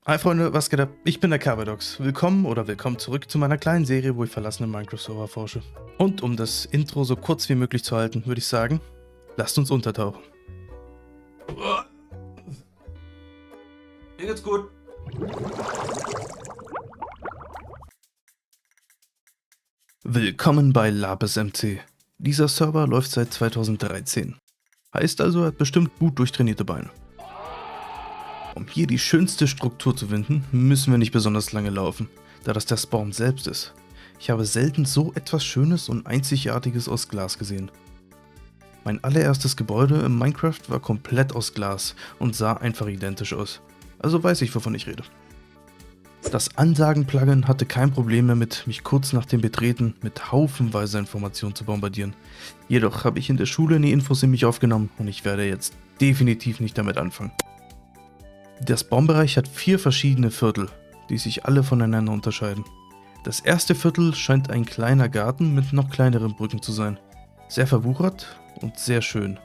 Hi Freunde, was geht ab? Ich bin der Carbadox. Willkommen zurück zu meiner kleinen Serie, wo ich verlassene Minecraft-Server erforsche. Und um das Intro so kurz wie möglich zu halten, würde ich sagen, lasst uns untertauchen. Mir geht's gut. Willkommen bei LapesMC. Dieser Server läuft seit 2013. Heißt also, er hat bestimmt gut durchtrainierte Beine. Um hier die schönste Struktur zu finden, müssen wir nicht besonders lange laufen, da das der Spawn selbst ist. Ich habe selten so etwas Schönes und Einzigartiges aus Glas gesehen. Mein allererstes Gebäude im Minecraft war komplett aus Glas und sah einfach identisch aus. Also weiß ich, wovon ich rede. Das Ansagen-Plugin hatte kein Problem damit, mich kurz nach dem Betreten mit haufenweise Informationen zu bombardieren. Jedoch habe ich in der Schule die Infos in mich aufgenommen und ich werde jetzt definitiv nicht damit anfangen. Der Spawnbereich hat 4 verschiedene Viertel, die sich alle voneinander unterscheiden. Das erste Viertel scheint ein kleiner Garten mit noch kleineren Brücken zu sein. Sehr verwuchert und sehr schön.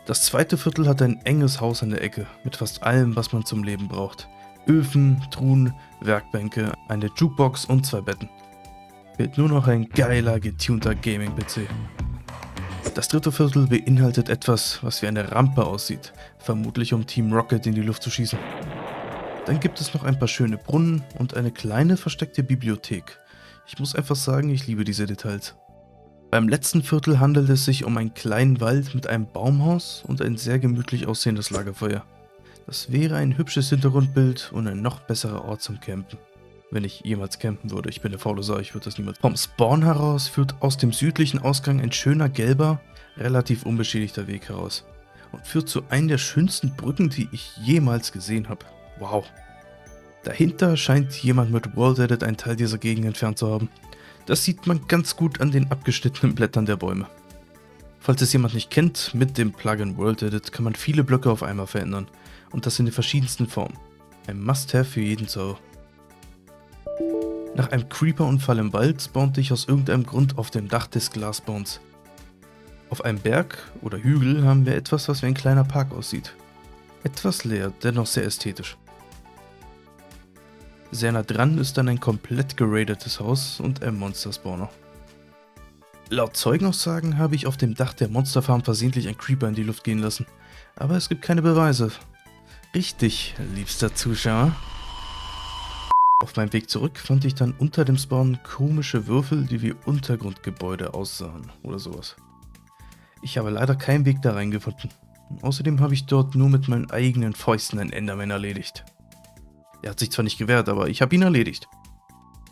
Das zweite Viertel hat ein enges Haus an der Ecke mit fast allem, was man zum Leben braucht. Öfen, Truhen, Werkbänke, eine Jukebox und 2 Betten. Fehlt nur noch ein geiler, getunter Gaming-PC. Das dritte Viertel beinhaltet etwas, was wie eine Rampe aussieht, vermutlich um Team Rocket in die Luft zu schießen. Dann gibt es noch ein paar schöne Brunnen und eine kleine versteckte Bibliothek. Ich muss einfach sagen, ich liebe diese Details. Beim letzten Viertel handelt es sich um einen kleinen Wald mit einem Baumhaus und ein sehr gemütlich aussehendes Lagerfeuer. Das wäre ein hübsches Hintergrundbild und ein noch besserer Ort zum Campen. Wenn ich jemals campen würde, ich bin eine faule Sau, ich würde das niemals. Vom Spawn heraus führt aus dem südlichen Ausgang ein schöner gelber, relativ unbeschädigter Weg heraus. Und führt zu einer der schönsten Brücken, die ich jemals gesehen habe. Wow. Dahinter scheint jemand mit World Edit einen Teil dieser Gegend entfernt zu haben. Das sieht man ganz gut an den abgeschnittenen Blättern der Bäume. Falls es jemand nicht kennt, mit dem Plugin World Edit kann man viele Blöcke auf einmal verändern. Und das in den verschiedensten Formen. Ein Must-Have für jeden Server. Nach einem Creeper-Unfall im Wald spawnte ich aus irgendeinem Grund auf dem Dach des Glasspawns. Auf einem Berg oder Hügel haben wir etwas, was wie ein kleiner Park aussieht. Etwas leer, dennoch sehr ästhetisch. Sehr nah dran ist dann ein komplett geradetes Haus und ein Monster-Spawner. Laut Zeugenaussagen habe ich auf dem Dach der Monsterfarm versehentlich einen Creeper in die Luft gehen lassen. Aber es gibt keine Beweise. Richtig, liebster Zuschauer. Auf meinem Weg zurück fand ich dann unter dem Spawn komische Würfel, die wie Untergrundgebäude aussahen oder sowas. Ich habe leider keinen Weg da reingefunden. Außerdem habe ich dort nur mit meinen eigenen Fäusten einen Enderman erledigt. Er hat sich zwar nicht gewehrt, aber ich habe ihn erledigt.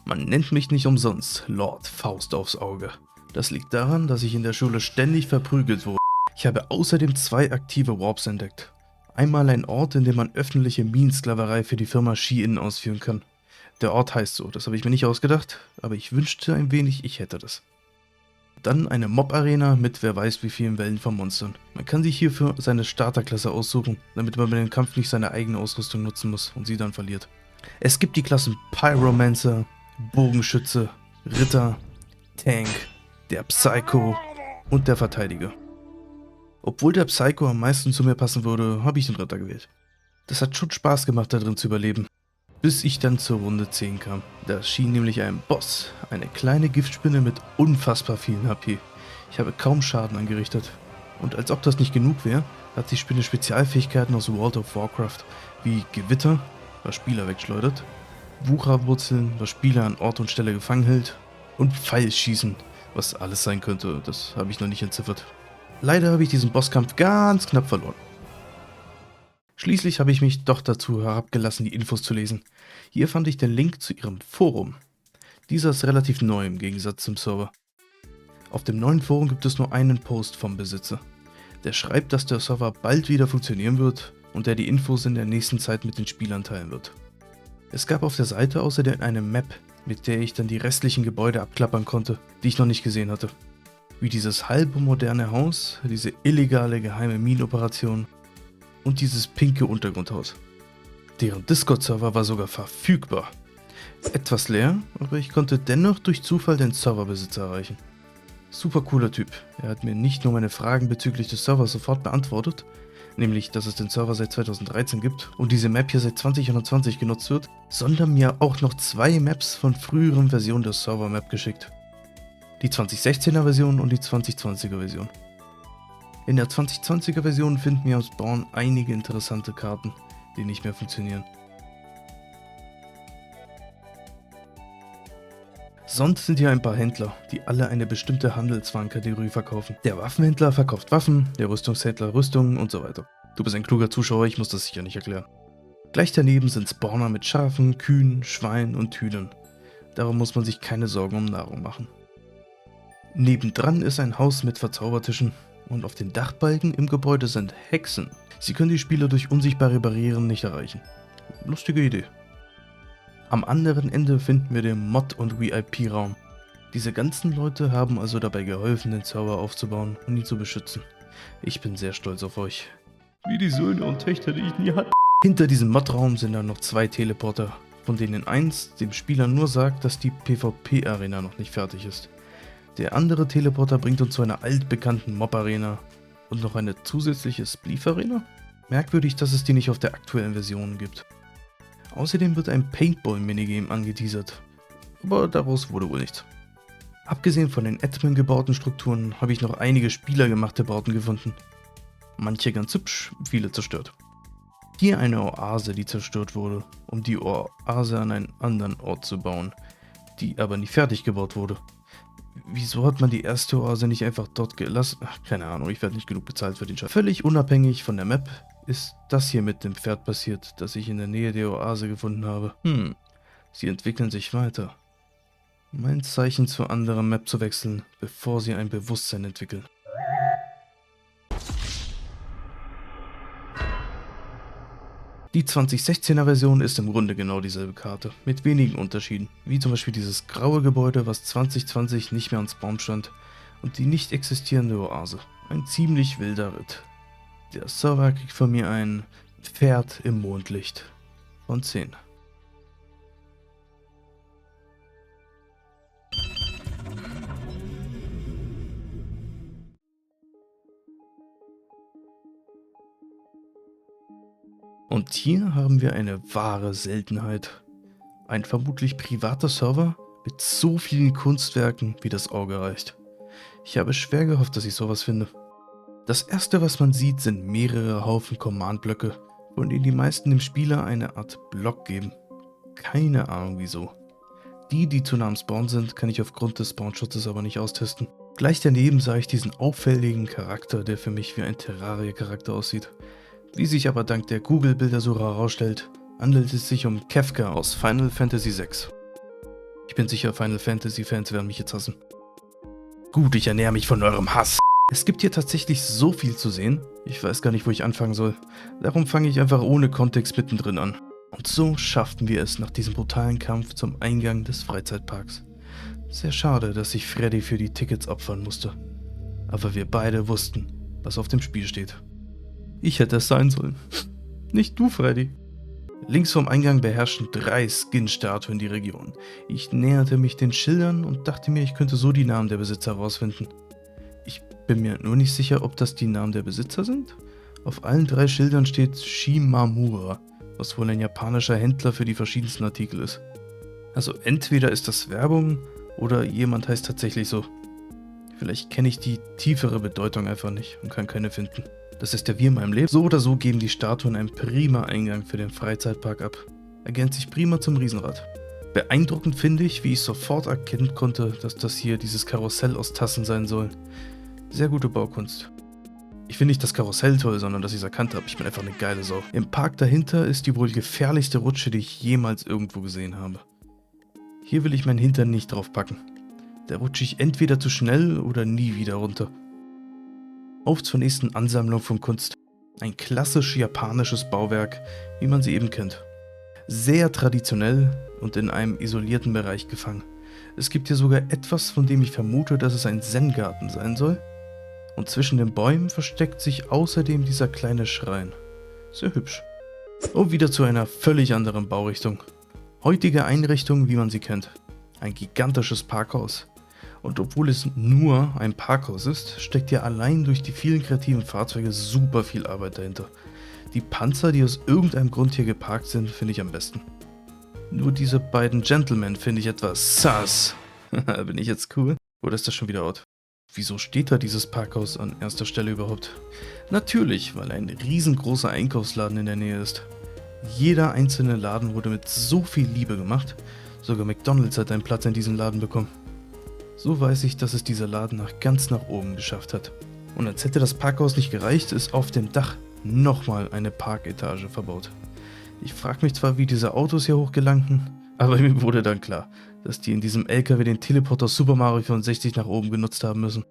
Man nennt mich nicht umsonst Lord Faust aufs Auge. Das liegt daran, dass ich in der Schule ständig verprügelt wurde. Ich habe außerdem 2 aktive Warps entdeckt. Einmal ein Ort, in dem man öffentliche Minensklaverei für die Firma Shein ausführen kann. Der Ort heißt so, das habe ich mir nicht ausgedacht, aber ich wünschte ein wenig, ich hätte das. Dann eine Mob-Arena mit wer weiß wie vielen Wellen von Monstern. Man kann sich hierfür seine Starterklasse aussuchen, damit man bei dem Kampf nicht seine eigene Ausrüstung nutzen muss und sie dann verliert. Es gibt die Klassen Pyromancer, Bogenschütze, Ritter, Tank, der Psycho und der Verteidiger. Obwohl der Psycho am meisten zu mir passen würde, habe ich den Ritter gewählt. Das hat schon Spaß gemacht, da drin zu überleben. Bis ich dann zur Runde 10 kam. Da schien nämlich ein Boss, eine kleine Giftspinne mit unfassbar vielen HP. Ich habe kaum Schaden angerichtet. Und als ob das nicht genug wäre, hat die Spinne Spezialfähigkeiten aus World of Warcraft, wie Gewitter, was Spieler wegschleudert, Wucherwurzeln, was Spieler an Ort und Stelle gefangen hält, und Pfeilschießen, was alles sein könnte, das habe ich noch nicht entziffert. Leider habe ich diesen Bosskampf ganz knapp verloren. Schließlich habe ich mich doch dazu herabgelassen, die Infos zu lesen. Hier fand ich den Link zu ihrem Forum. Dieser ist relativ neu im Gegensatz zum Server. Auf dem neuen Forum gibt es nur einen Post vom Besitzer. Der schreibt, dass der Server bald wieder funktionieren wird und er die Infos in der nächsten Zeit mit den Spielern teilen wird. Es gab auf der Seite außerdem eine Map, mit der ich dann die restlichen Gebäude abklappern konnte, die ich noch nicht gesehen hatte. Wie dieses halbe moderne Haus, diese illegale geheime Minenoperation und dieses pinke Untergrundhaus. Deren Discord-Server war sogar verfügbar. Etwas leer, aber ich konnte dennoch durch Zufall den Serverbesitzer erreichen. Super cooler Typ. Er hat mir nicht nur meine Fragen bezüglich des Servers sofort beantwortet, nämlich dass es den Server seit 2013 gibt und diese Map hier seit 2021 genutzt wird, sondern mir auch noch 2 Maps von früheren Versionen der Server-Map geschickt. Die 2016er Version und die 2020er Version. In der 2020er Version finden wir am Spawn einige interessante Karten, die nicht mehr funktionieren. Sonst sind hier ein paar Händler, die alle eine bestimmte Handelswarenkategorie verkaufen. Der Waffenhändler verkauft Waffen, der Rüstungshändler Rüstungen und so weiter. Du bist ein kluger Zuschauer, ich muss das sicher nicht erklären. Gleich daneben sind Spawner mit Schafen, Kühen, Schweinen und Hühnern. Darum muss man sich keine Sorgen um Nahrung machen. Nebendran ist ein Haus mit Verzaubertischen und auf den Dachbalken im Gebäude sind Hexen. Sie können die Spieler durch unsichtbare Barrieren nicht erreichen. Lustige Idee. Am anderen Ende finden wir den Mod- und VIP-Raum. Diese ganzen Leute haben also dabei geholfen, den Server aufzubauen und ihn zu beschützen. Ich bin sehr stolz auf euch. Wie die Söhne und Töchter, die ich nie hatte. Hinter diesem Mod-Raum sind dann noch 2 Teleporter, von denen eins dem Spieler nur sagt, dass die PvP-Arena noch nicht fertig ist. Der andere Teleporter bringt uns zu einer altbekannten Mob-Arena und noch eine zusätzliche Spleef-Arena? Merkwürdig, dass es die nicht auf der aktuellen Version gibt. Außerdem wird ein Paintball-Minigame angeteasert, aber daraus wurde wohl nichts. Abgesehen von den Admin gebauten Strukturen habe ich noch einige spielergemachte Bauten gefunden. Manche ganz hübsch, viele zerstört. Hier eine Oase, die zerstört wurde, um die Oase an einen anderen Ort zu bauen, die aber nie fertig gebaut wurde. Wieso hat man die erste Oase nicht einfach dort gelassen? Ach, keine Ahnung, ich werde nicht genug bezahlt für den Scheiß. Völlig unabhängig von der Map ist das hier mit dem Pferd passiert, das ich in der Nähe der Oase gefunden habe. Sie entwickeln sich weiter. Mein Zeichen zur anderen Map zu wechseln, bevor sie ein Bewusstsein entwickeln. Die 2016er Version ist im Grunde genau dieselbe Karte, mit wenigen Unterschieden, wie zum Beispiel dieses graue Gebäude, was 2020 nicht mehr an Spawn stand, und die nicht existierende Oase. Ein ziemlich wilder Ritt. Der Server kriegt von mir ein Pferd im Mondlicht von 10. Und hier haben wir eine wahre Seltenheit. Ein vermutlich privater Server mit so vielen Kunstwerken, wie das Auge reicht. Ich habe schwer gehofft, dass ich sowas finde. Das erste, was man sieht, sind mehrere Haufen Command-Blöcke, von denen die meisten dem Spieler eine Art Block geben. Keine Ahnung wieso. Die zu nah am Spawn sind, kann ich aufgrund des Spawnschutzes aber nicht austesten. Gleich daneben sah ich diesen auffälligen Charakter, der für mich wie ein Terraria-Charakter aussieht. Wie sich aber dank der Google-Bildersuche herausstellt, handelt es sich um Kefka aus Final Fantasy VI. Ich bin sicher, Final Fantasy-Fans werden mich jetzt hassen. Gut, ich ernähre mich von eurem Hass. Es gibt hier tatsächlich so viel zu sehen, ich weiß gar nicht, wo ich anfangen soll. Darum fange ich einfach ohne Kontext mittendrin an. Und so schafften wir es nach diesem brutalen Kampf zum Eingang des Freizeitparks. Sehr schade, dass sich Freddy für die Tickets opfern musste. Aber wir beide wussten, was auf dem Spiel steht. Ich hätte es sein sollen. Nicht du, Freddy. Links vom Eingang beherrschen 3 Skin-Statuen die Region. Ich näherte mich den Schildern und dachte mir, ich könnte so die Namen der Besitzer herausfinden. Ich bin mir nur nicht sicher, ob das die Namen der Besitzer sind. Auf allen 3 Schildern steht Shimamura, was wohl ein japanischer Händler für die verschiedensten Artikel ist. Also entweder ist das Werbung oder jemand heißt tatsächlich so. Vielleicht kenne ich die tiefere Bedeutung einfach nicht und kann keine finden. Das ist ja wie in meinem Leben. So oder so geben die Statuen einen prima Eingang für den Freizeitpark ab. Ergänzt sich prima zum Riesenrad. Beeindruckend finde ich, wie ich sofort erkennen konnte, dass das hier dieses Karussell aus Tassen sein soll. Sehr gute Baukunst. Ich finde nicht das Karussell toll, sondern dass ich es erkannt habe. Ich bin einfach eine geile Sau. Im Park dahinter ist die wohl gefährlichste Rutsche, die ich jemals irgendwo gesehen habe. Hier will ich meinen Hintern nicht drauf packen. Da rutsche ich entweder zu schnell oder nie wieder runter. Auf zur nächsten Ansammlung von Kunst. Ein klassisch japanisches Bauwerk, wie man sie eben kennt. Sehr traditionell und in einem isolierten Bereich gefangen. Es gibt hier sogar etwas, von dem ich vermute, dass es ein Zen-Garten sein soll. Und zwischen den Bäumen versteckt sich außerdem dieser kleine Schrein. Sehr hübsch. Und wieder zu einer völlig anderen Baurichtung. Heutige Einrichtung, wie man sie kennt. Ein gigantisches Parkhaus. Und obwohl es nur ein Parkhaus ist, steckt ja allein durch die vielen kreativen Fahrzeuge super viel Arbeit dahinter. Die Panzer, die aus irgendeinem Grund hier geparkt sind, finde ich am besten. Nur diese beiden Gentlemen finde ich etwas sus. Bin ich jetzt cool? Oder ist das schon wieder out? Wieso steht da dieses Parkhaus an erster Stelle überhaupt? Natürlich, weil ein riesengroßer Einkaufsladen in der Nähe ist. Jeder einzelne Laden wurde mit so viel Liebe gemacht. Sogar McDonald's hat einen Platz in diesem Laden bekommen. So weiß ich, dass es dieser Laden ganz nach oben geschafft hat. Und als hätte das Parkhaus nicht gereicht, ist auf dem Dach nochmal eine Parketage verbaut. Ich frage mich zwar, wie diese Autos hier hochgelangten, aber mir wurde dann klar, dass die in diesem LKW den Teleporter Super Mario 64 nach oben genutzt haben müssen.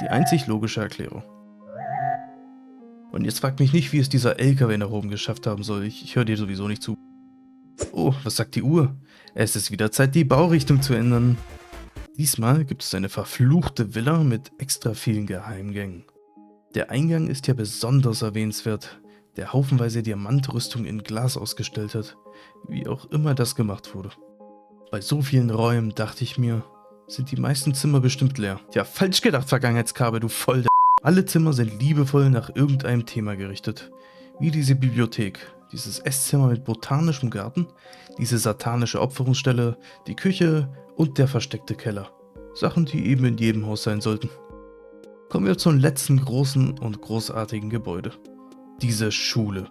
Die einzig logische Erklärung. Und jetzt fragt mich nicht, wie es dieser LKW nach oben geschafft haben soll. Ich höre dir sowieso nicht zu. Oh, was sagt die Uhr? Es ist wieder Zeit, die Baurichtung zu ändern. Diesmal gibt es eine verfluchte Villa mit extra vielen Geheimgängen. Der Eingang ist ja besonders erwähnenswert, der haufenweise Diamantrüstung in Glas ausgestellt hat, wie auch immer das gemacht wurde. Bei so vielen Räumen dachte ich mir, sind die meisten Zimmer bestimmt leer. Ja, falsch gedacht, Vergangenheitskabel, du voll. Alle Zimmer sind liebevoll nach irgendeinem Thema gerichtet. Wie diese Bibliothek, dieses Esszimmer mit botanischem Garten, diese satanische Opferungsstelle, die Küche und der versteckte Keller. Sachen, die eben in jedem Haus sein sollten. Kommen wir zum letzten großen und großartigen Gebäude. Diese Schule.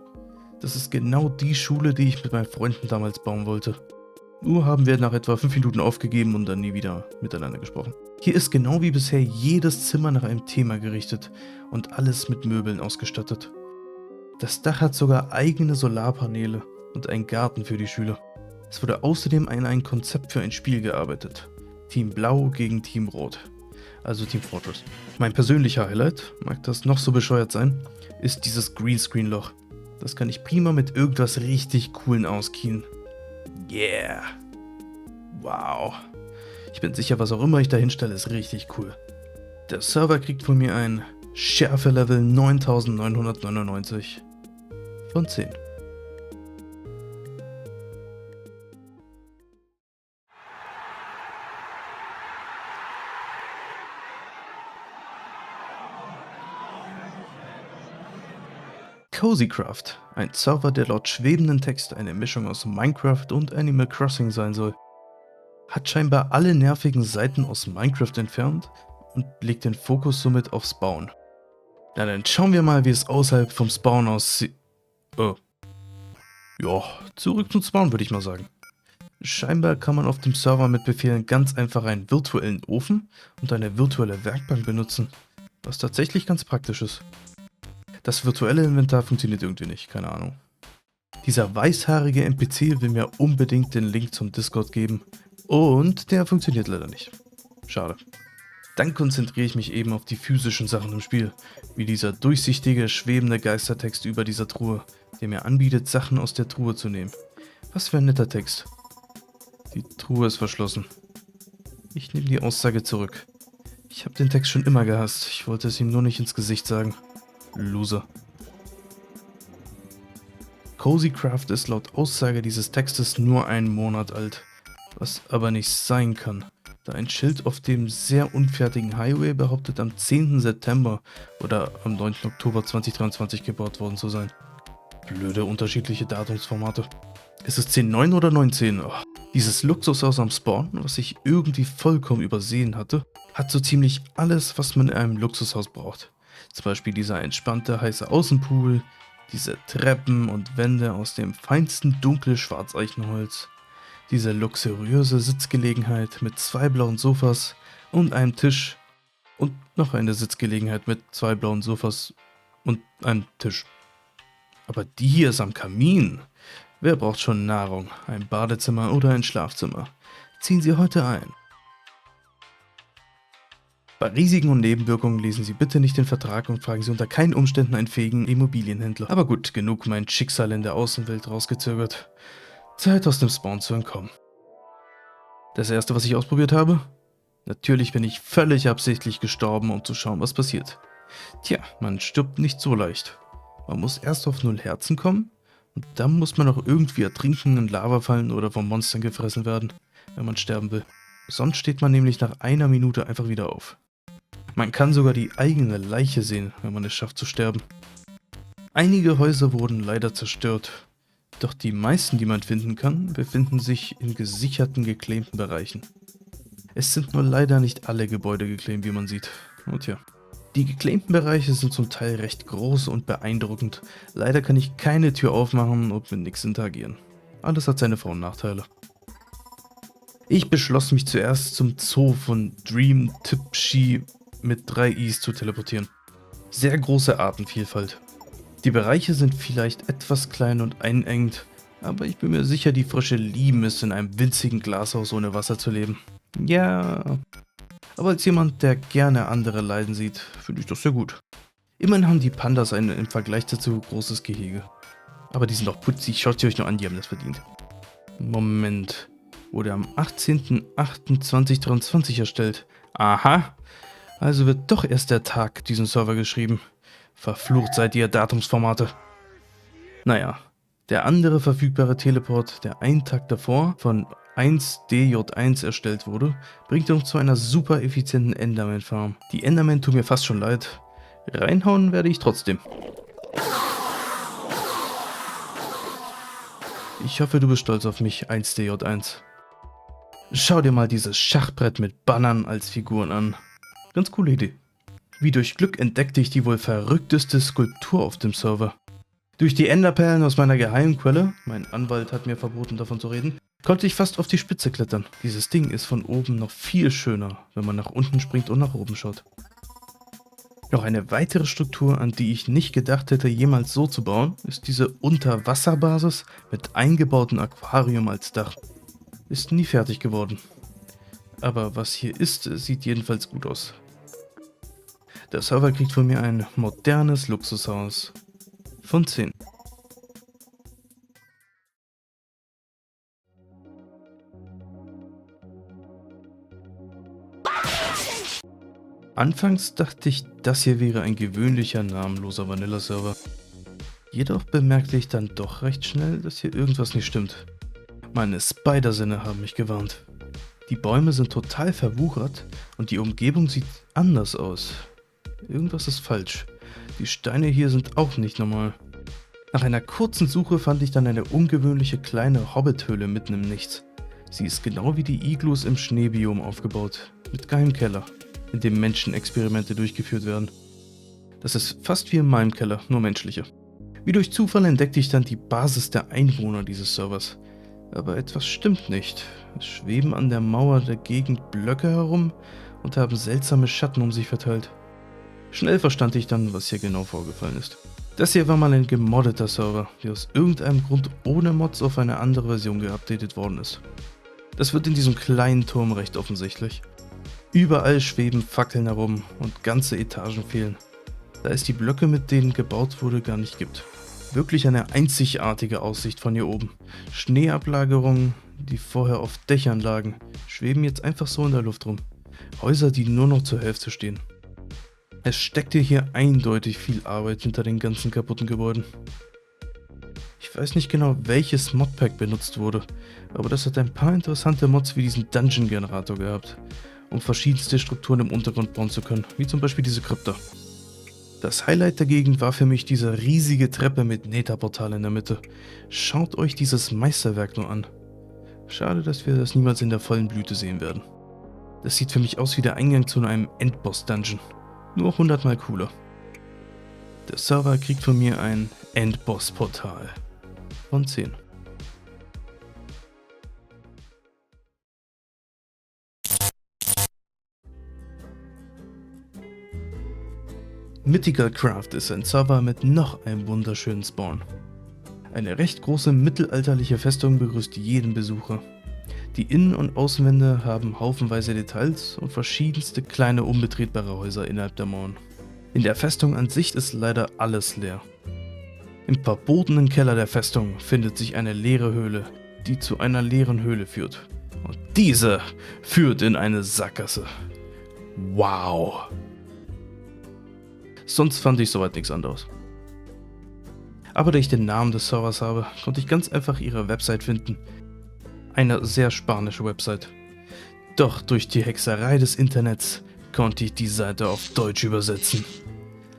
Das ist genau die Schule, die ich mit meinen Freunden damals bauen wollte. Nur haben wir nach etwa 5 Minuten aufgegeben und dann nie wieder miteinander gesprochen. Hier ist genau wie bisher jedes Zimmer nach einem Thema gerichtet und alles mit Möbeln ausgestattet. Das Dach hat sogar eigene Solarpaneele und einen Garten für die Schüler. Es wurde außerdem an ein Konzept für ein Spiel gearbeitet. Team Blau gegen Team Rot. Also Team Fortress. Mein persönlicher Highlight, mag das noch so bescheuert sein, ist dieses Greenscreen-Loch. Das kann ich prima mit irgendwas richtig coolen auskien. Yeah. Wow. Ich bin sicher, was auch immer ich da hinstelle, ist richtig cool. Der Server kriegt von mir ein Schärfe-Level 9999 von 10. Cozycraft, ein Server, der laut schwebenden Text eine Mischung aus Minecraft und Animal Crossing sein soll, hat scheinbar alle nervigen Seiten aus Minecraft entfernt und legt den Fokus somit aufs Bauen. Na dann schauen wir mal, wie es außerhalb vom Spawn aussieht. Ja, zurück zum Spawn würde ich mal sagen. Scheinbar kann man auf dem Server mit Befehlen ganz einfach einen virtuellen Ofen und eine virtuelle Werkbank benutzen, was tatsächlich ganz praktisch ist. Das virtuelle Inventar funktioniert irgendwie nicht, keine Ahnung. Dieser weißhaarige NPC will mir unbedingt den Link zum Discord geben und der funktioniert leider nicht. Schade. Dann konzentriere ich mich eben auf die physischen Sachen im Spiel, wie dieser durchsichtige, schwebende Geistertext über dieser Truhe, der mir anbietet, Sachen aus der Truhe zu nehmen. Was für ein netter Text. Die Truhe ist verschlossen. Ich nehme die Aussage zurück. Ich habe den Text schon immer gehasst, ich wollte es ihm nur nicht ins Gesicht sagen. Loser. Cozycraft ist laut Aussage dieses Textes nur einen Monat alt, was aber nicht sein kann, da ein Schild auf dem sehr unfertigen Highway behauptet, am 10. September oder am 9. Oktober 2023 gebaut worden zu sein. Blöde unterschiedliche Datumsformate. Ist es 10.9 oder 9.10? Oh. Dieses Luxushaus am Spawn, was ich irgendwie vollkommen übersehen hatte, hat so ziemlich alles, was man in einem Luxushaus braucht. Zum Beispiel dieser entspannte heiße Außenpool, diese Treppen und Wände aus dem feinsten dunklen Schwarzeichenholz, diese luxuriöse Sitzgelegenheit mit 2 blauen Sofas und einem Tisch und noch eine Sitzgelegenheit mit 2 blauen Sofas und einem Tisch. Aber die hier ist am Kamin. Wer braucht schon Nahrung, ein Badezimmer oder ein Schlafzimmer? Ziehen Sie heute ein. Bei Risiken und Nebenwirkungen lesen Sie bitte nicht den Vertrag und fragen Sie unter keinen Umständen einen fähigen Immobilienhändler. Aber gut, genug mein Schicksal in der Außenwelt rausgezögert. Zeit aus dem Spawn zu entkommen. Das erste, was ich ausprobiert habe? Natürlich bin ich völlig absichtlich gestorben, um zu schauen, was passiert. Tja, man stirbt nicht so leicht. Man muss erst auf 0 Herzen kommen und dann muss man auch irgendwie ertrinken, in Lava fallen oder von Monstern gefressen werden, wenn man sterben will. Sonst steht man nämlich nach einer Minute einfach wieder auf. Man kann sogar die eigene Leiche sehen, wenn man es schafft zu sterben. Einige Häuser wurden leider zerstört, doch die meisten, die man finden kann, befinden sich in gesicherten, geclaimten Bereichen. Es sind nur leider nicht alle Gebäude geclaimt, wie man sieht. Und ja. Die geclaimten Bereiche sind zum Teil recht groß und beeindruckend. Leider kann ich keine Tür aufmachen und mit nichts interagieren. Alles hat seine Vor- und Nachteile. Ich beschloss mich zuerst zum Zoo von Dream Tipshi mit 3 Is zu teleportieren. Sehr große Artenvielfalt. Die Bereiche sind vielleicht etwas klein und einengt, aber ich bin mir sicher, die Frösche lieben es, in einem winzigen Glashaus ohne Wasser zu leben. Ja, aber als jemand, der gerne andere leiden sieht, finde ich das sehr gut. Immerhin haben die Pandas ein im Vergleich dazu großes Gehege. Aber die sind doch putzig, schaut sie euch nur an, die haben das verdient. Moment, wurde am 18.08.2023 erstellt. Aha, also wird doch erst der Tag diesen Server geschrieben. Verflucht seid ihr Datumsformate. Naja, der andere verfügbare Teleport, der einen Tag davor von 1DJ1 erstellt wurde, bringt uns zu einer super effizienten Enderman-Farm. Die Endermen tun mir fast schon leid. Reinhauen werde ich trotzdem. Ich hoffe, du bist stolz auf mich, 1DJ1. Schau dir mal dieses Schachbrett mit Bannern als Figuren an. Ganz coole Idee. Wie durch Glück entdeckte ich die wohl verrückteste Skulptur auf dem Server. Durch die Enderperlen aus meiner Geheimquelle, mein Anwalt hat mir verboten davon zu reden, konnte ich fast auf die Spitze klettern. Dieses Ding ist von oben noch viel schöner, wenn man nach unten springt und nach oben schaut. Noch eine weitere Struktur, an die ich nicht gedacht hätte, jemals so zu bauen, ist diese Unterwasserbasis mit eingebautem Aquarium als Dach. Ist nie fertig geworden. Aber was hier ist, sieht jedenfalls gut aus. Der Server kriegt von mir ein modernes Luxushaus. Von 10. Anfangs dachte ich, das hier wäre ein gewöhnlicher, namenloser Vanilla-Server. Jedoch bemerkte ich dann doch recht schnell, dass hier irgendwas nicht stimmt. Meine Spider-Sinne haben mich gewarnt. Die Bäume sind total verwuchert und die Umgebung sieht anders aus. Irgendwas ist falsch. Die Steine hier sind auch nicht normal. Nach einer kurzen Suche fand ich dann eine ungewöhnliche kleine Hobbit-Höhle mitten im Nichts. Sie ist genau wie die Iglus im Schneebiom aufgebaut, mit Geheimkeller, in dem Menschenexperimente durchgeführt werden. Das ist fast wie in meinem Keller, nur menschlicher. Wie durch Zufall entdeckte ich dann die Basis der Einwohner dieses Servers. Aber etwas stimmt nicht. Es schweben an der Mauer der Gegend Blöcke herum und haben seltsame Schatten um sich verteilt. Schnell verstand ich dann, was hier genau vorgefallen ist. Das hier war mal ein gemoddeter Server, der aus irgendeinem Grund ohne Mods auf eine andere Version geupdatet worden ist. Das wird in diesem kleinen Turm recht offensichtlich. Überall schweben Fackeln herum und ganze Etagen fehlen, da es die Blöcke, mit denen gebaut wurde, gar nicht gibt. Wirklich eine einzigartige Aussicht von hier oben. Schneeablagerungen, die vorher auf Dächern lagen, schweben jetzt einfach so in der Luft rum. Häuser, die nur noch zur Hälfte stehen. Es steckte hier eindeutig viel Arbeit hinter den ganzen kaputten Gebäuden. Ich weiß nicht genau, welches Modpack benutzt wurde, aber das hat ein paar interessante Mods wie diesen Dungeon-Generator gehabt, um verschiedenste Strukturen im Untergrund bauen zu können, wie zum Beispiel diese Krypta. Das Highlight dagegen war für mich diese riesige Treppe mit Nether-Portal in der Mitte. Schaut euch dieses Meisterwerk nur an. Schade, dass wir das niemals in der vollen Blüte sehen werden. Das sieht für mich aus wie der Eingang zu einem Endboss-Dungeon. Nur 100-mal cooler. Der Server kriegt von mir ein Endboss-Portal. Von 10. Mythical Craft ist ein Server mit noch einem wunderschönen Spawn. Eine recht große mittelalterliche Festung begrüßt jeden Besucher. Die Innen- und Außenwände haben haufenweise Details und verschiedenste kleine unbetretbare Häuser innerhalb der Mauern. In der Festung an sich ist leider alles leer. Im verbotenen Keller der Festung findet sich eine leere Höhle, die zu einer leeren Höhle führt. Und diese führt in eine Sackgasse. Wow! Sonst fand ich soweit nichts anderes. Aber da ich den Namen des Servers habe, konnte ich ganz einfach ihre Website finden. Eine sehr spanische Website. Doch durch die Hexerei des Internets konnte ich die Seite auf Deutsch übersetzen.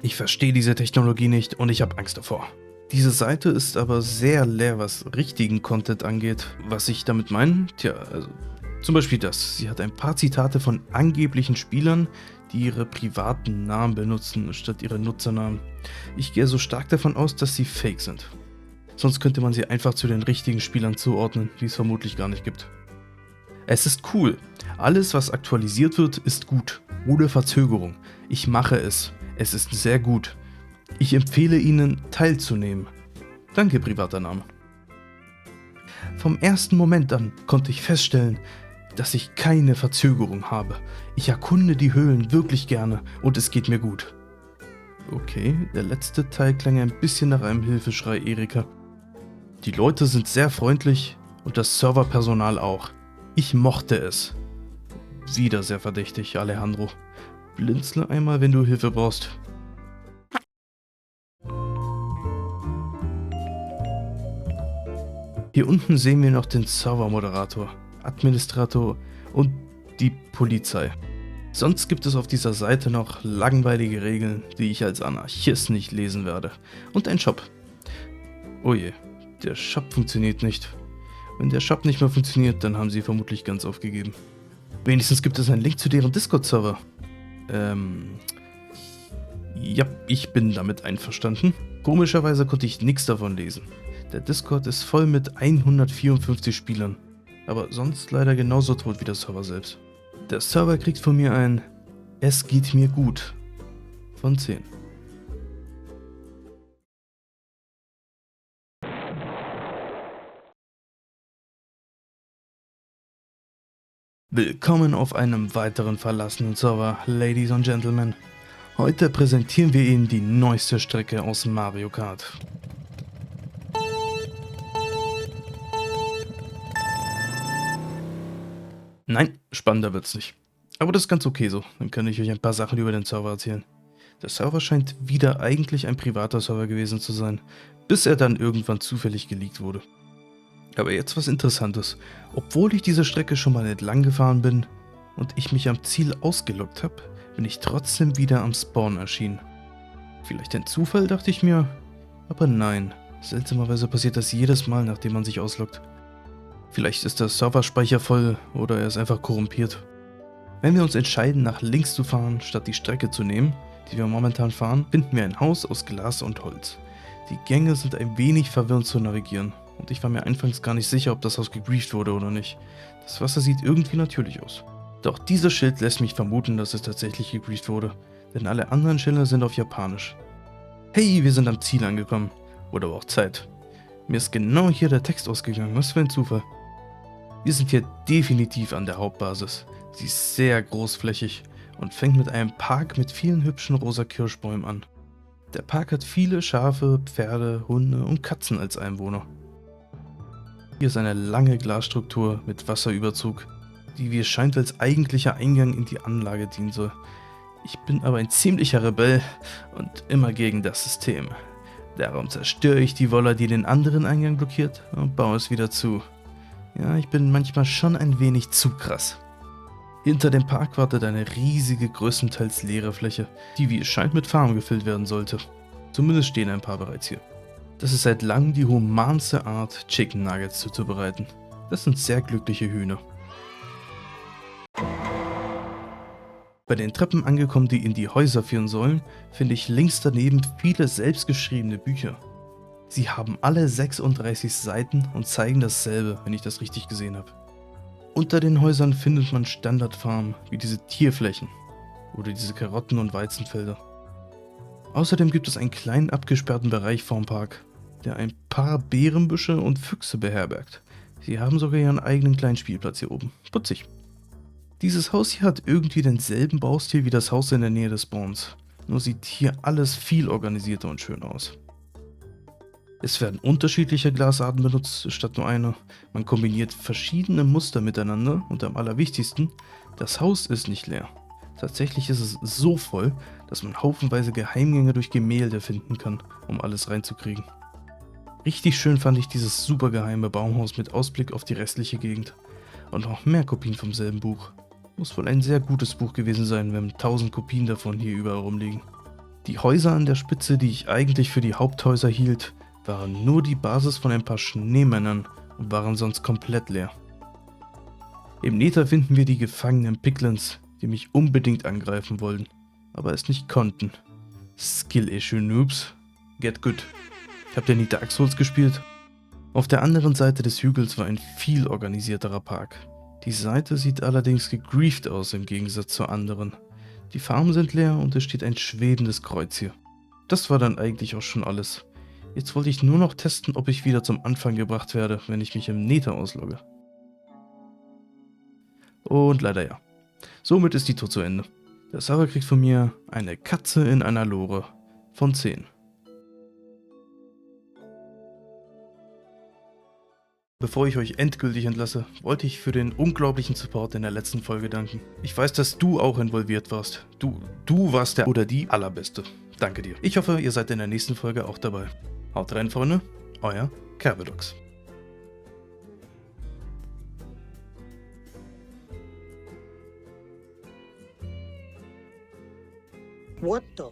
Ich verstehe diese Technologie nicht und ich habe Angst davor. Diese Seite ist aber sehr leer, was richtigen Content angeht. Was ich damit meine? Tja, also zum Beispiel das. Sie hat ein paar Zitate von angeblichen Spielern, die ihre privaten Namen benutzen, statt ihre Nutzernamen. Ich gehe so stark davon aus, dass sie fake sind. Sonst könnte man sie einfach zu den richtigen Spielern zuordnen, die es vermutlich gar nicht gibt. Es ist cool. Alles, was aktualisiert wird, ist gut. Ohne Verzögerung. Ich mache es. Es ist sehr gut. Ich empfehle Ihnen, teilzunehmen. Danke, privater Name. Vom ersten Moment an konnte ich feststellen, dass ich keine Verzögerung habe. Ich erkunde die Höhlen wirklich gerne und es geht mir gut. Okay, der letzte Teil klang ein bisschen nach einem Hilfeschrei Erika. Die Leute sind sehr freundlich und das Serverpersonal auch. Ich mochte es. Wieder sehr verdächtig, Alejandro. Blinzle einmal, wenn du Hilfe brauchst. Hier unten sehen wir noch den Servermoderator, Administrator und die Polizei. Sonst gibt es auf dieser Seite noch langweilige Regeln, die ich als Anarchist nicht lesen werde. Und ein Shop. Oh je, der Shop funktioniert nicht. Wenn der Shop nicht mehr funktioniert, dann haben sie vermutlich ganz aufgegeben. Wenigstens gibt es einen Link zu deren Discord-Server. Ja, ich bin damit einverstanden. Komischerweise konnte ich nichts davon lesen. Der Discord ist voll mit 154 Spielern, aber sonst leider genauso tot wie der Server selbst. Der Server kriegt von mir ein "Es geht mir gut" von 10. Willkommen auf einem weiteren verlassenen Server, Ladies and Gentlemen. Heute präsentieren wir Ihnen die neueste Strecke aus Mario Kart. Nein, spannender wird's nicht. Aber das ist ganz okay so, dann kann ich euch ein paar Sachen über den Server erzählen. Der Server scheint wieder eigentlich ein privater Server gewesen zu sein, bis er dann irgendwann zufällig geleakt wurde. Aber jetzt was Interessantes. Obwohl ich diese Strecke schon mal entlang gefahren bin und ich mich am Ziel ausgeloggt habe, bin ich trotzdem wieder am Spawn erschienen. Vielleicht ein Zufall, dachte ich mir, aber nein. Seltsamerweise passiert das jedes Mal, nachdem man sich ausloggt. Vielleicht ist der Serverspeicher voll oder er ist einfach korrumpiert. Wenn wir uns entscheiden, nach links zu fahren, statt die Strecke zu nehmen, die wir momentan fahren, finden wir ein Haus aus Glas und Holz. Die Gänge sind ein wenig verwirrend zu navigieren und ich war mir anfangs gar nicht sicher, ob das Haus gegrieft wurde oder nicht. Das Wasser sieht irgendwie natürlich aus. Doch dieses Schild lässt mich vermuten, dass es tatsächlich gegrieft wurde, denn alle anderen Schilder sind auf Japanisch. Hey, wir sind am Ziel angekommen. Wurde aber auch Zeit. Mir ist genau hier der Text ausgegangen, was für ein Zufall. Wir sind hier definitiv an der Hauptbasis. Sie ist sehr großflächig und fängt mit einem Park mit vielen hübschen rosa Kirschbäumen an. Der Park hat viele Schafe, Pferde, Hunde und Katzen als Einwohner. Hier ist eine lange Glasstruktur mit Wasserüberzug, die wie es scheint als eigentlicher Eingang in die Anlage dienen soll. Ich bin aber ein ziemlicher Rebell und immer gegen das System. Darum zerstöre ich die Wolle, die den anderen Eingang blockiert, und baue es wieder zu. Ja, ich bin manchmal schon ein wenig zu krass. Hinter dem Park wartet eine riesige, größtenteils leere Fläche, die wie es scheint mit Farm gefüllt werden sollte. Zumindest stehen ein paar bereits hier. Das ist seit langem die humanste Art, Chicken Nuggets zuzubereiten. Das sind sehr glückliche Hühner. Bei den Treppen angekommen, die in die Häuser führen sollen, finde ich links daneben viele selbstgeschriebene Bücher. Sie haben alle 36 Seiten und zeigen dasselbe, wenn ich das richtig gesehen habe. Unter den Häusern findet man Standardfarmen wie diese Tierflächen oder diese Karotten- und Weizenfelder. Außerdem gibt es einen kleinen abgesperrten Bereich vorm Park, der ein paar Beerenbüsche und Füchse beherbergt. Sie haben sogar ihren eigenen kleinen Spielplatz hier oben. Putzig. Dieses Haus hier hat irgendwie denselben Baustil wie das Haus in der Nähe des Spawns, nur sieht hier alles viel organisierter und schön aus. Es werden unterschiedliche Glasarten benutzt, statt nur eine. Man kombiniert verschiedene Muster miteinander und am allerwichtigsten, das Haus ist nicht leer. Tatsächlich ist es so voll, dass man haufenweise Geheimgänge durch Gemälde finden kann, um alles reinzukriegen. Richtig schön fand ich dieses super geheime Baumhaus mit Ausblick auf die restliche Gegend. Und noch mehr Kopien vom selben Buch. Muss wohl ein sehr gutes Buch gewesen sein, wenn 1000 Kopien davon hier überall rumliegen. Die Häuser an der Spitze, die ich eigentlich für die Haupthäuser hielt, waren nur die Basis von ein paar Schneemännern und waren sonst komplett leer. Im Nether finden wir die gefangenen Piglins, die mich unbedingt angreifen wollten, aber es nicht konnten. Skill-Issue Noobs. Get good. Habt ihr nie Dark Souls gespielt? Auf der anderen Seite des Hügels war ein viel organisierterer Park. Die Seite sieht allerdings gegrieft aus im Gegensatz zur anderen. Die Farmen sind leer und es steht ein schwebendes Kreuz hier. Das war dann eigentlich auch schon alles. Jetzt wollte ich nur noch testen, ob ich wieder zum Anfang gebracht werde, wenn ich mich im Nether auslogge. Und leider ja. Somit ist die Tour zu Ende. Der Server kriegt von mir eine Katze in einer Lore von 10. Bevor ich euch endgültig entlasse, wollte ich für den unglaublichen Support in der letzten Folge danken. Ich weiß, dass du auch involviert warst. Du warst der oder die Allerbeste. Danke dir. Ich hoffe, ihr seid in der nächsten Folge auch dabei. Haut rein, Freunde. Euer Kerbedox. What the